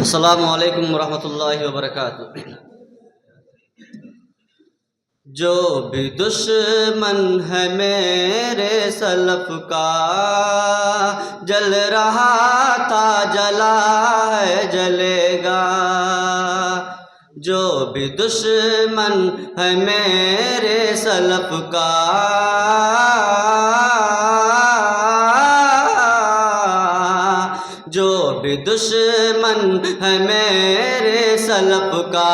अस्सलामु अलैकुम वरहमतुल्लाहि वबरकातुह। जो भी दुश्मन है मेरे सलफ का, जल रहा था जला है जलेगा। जो भी दुश्मन है मेरे सलफ का, जो भी दुश्मन है मेरे सलफ का,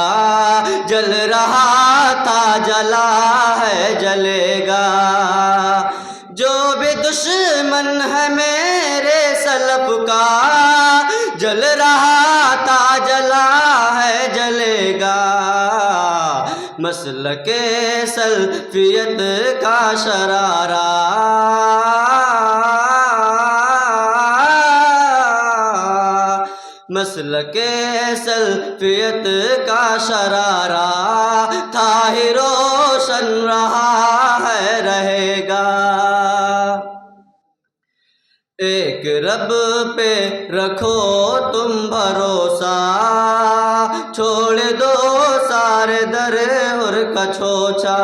जल रहा था जला है जलेगा। जो भी दुश्मन है मेरे सलफ का, जल रहा था जला है जलेगा। मसलके सल्फियत का शरारा, मसलके सल्फियत का शरारा था ही रोशन रहा है रहेगा। एक रब पे रखो तुम भरोसा, छोड़ दो सारे दर और कछोचा।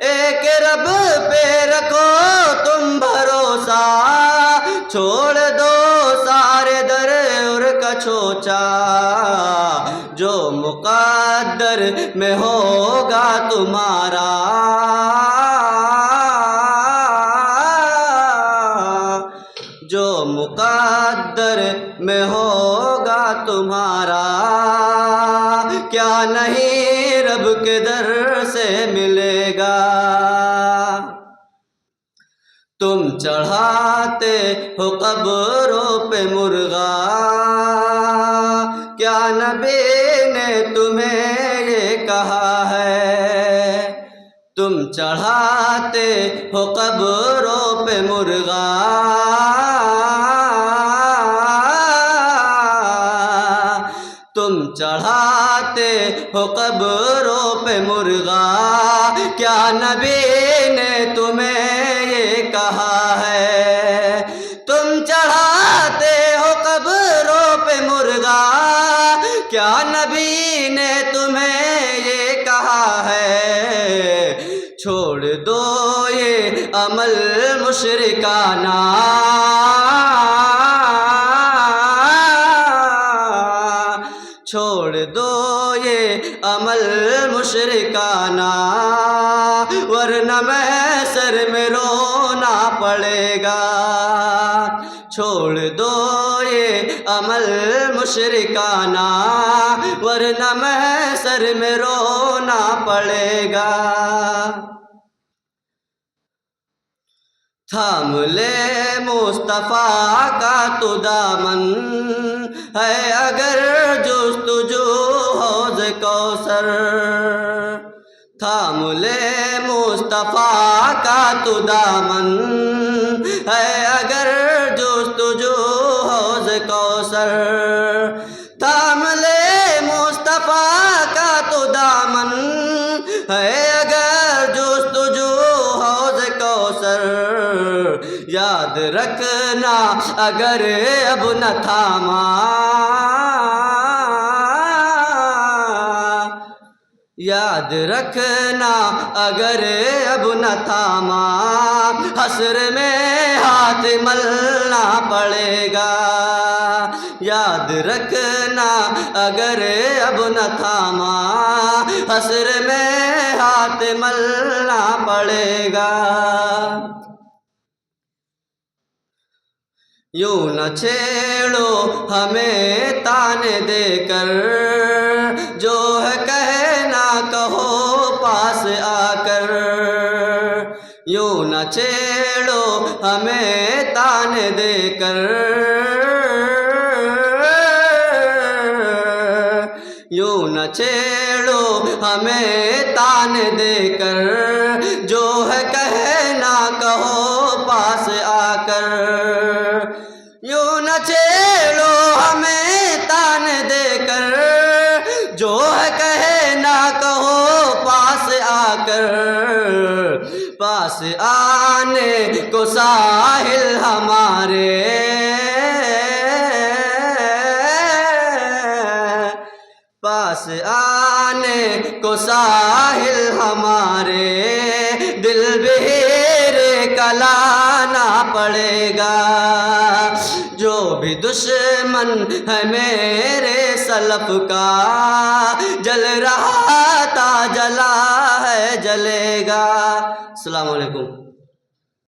एक रब पे रखो तुम भरोसा, छोड़ दो सारे दर और कछोचा। जो मुक़द्दर में होगा तुम्हारा, जो मुक़द्दर में होगा तुम्हारा, क्या नहीं रब के दर से मिलेगा। तुम चढ़ाते हो कब्रों पे मुर्गा, क्या नबी ने तुम्हें ये कहा है। तुम चढ़ाते हो कब्रों पे मुर्गा, तुम चढ़ाते हो कब्रों पे मुर्गा, क्या नबी ने तुम्हें ये कहा है। तुम चढ़ाते हो कब्रों पे मुर्गा, क्या नबी ने तुम्हें ये कहा है। छोड़ दो ये अमल मुशरिकाना, छोड़ दो ये अमल मुशरिकाना, वरना महशर में रोना पड़ेगा। छोड़ दो ये अमल मुशरिकाना, वरना महशर में रोना पड़ेगा। थाम ले मुस्तफ़ा का तो दामन, है अगर जुस्तुजू हौज़ कौसर। थाम ले मुस्तफ़ा का तो दामन, है अगर जुस्तुजू हौज़ कौसर। थाम ले मुस्तफ़ा का तो दामन, है अगर जुस्तुजू हौज़ कौसर। याद रखना अगर अब न थामा, याद रखना अगर अब न थामा, हस्र में हाथ मलना पड़ेगा। याद रखना अगर अब न थामा, हस्र में हाथ मलना पड़ेगा। यूं न छेड़ो हमें ताने देकर, जो है कहना कहो पास आकर। यूं न छेड़ो हमें ताने देकर, यूं न छेड़ो हमें ताने देकर, जो है कहना कहो पास आकर। यूं न छेड़ो हमें तान देकर, जो है कहना कहो पास आकर। पास आने को साहिल हमारे, पास आने को साहिल हमारे दिल बहेरे का लाना पड़ेगा। जो भी दुश्मन है मेरे सलफ का जल रहा था जला है जलेगा। अस्सलाम वालेकुम।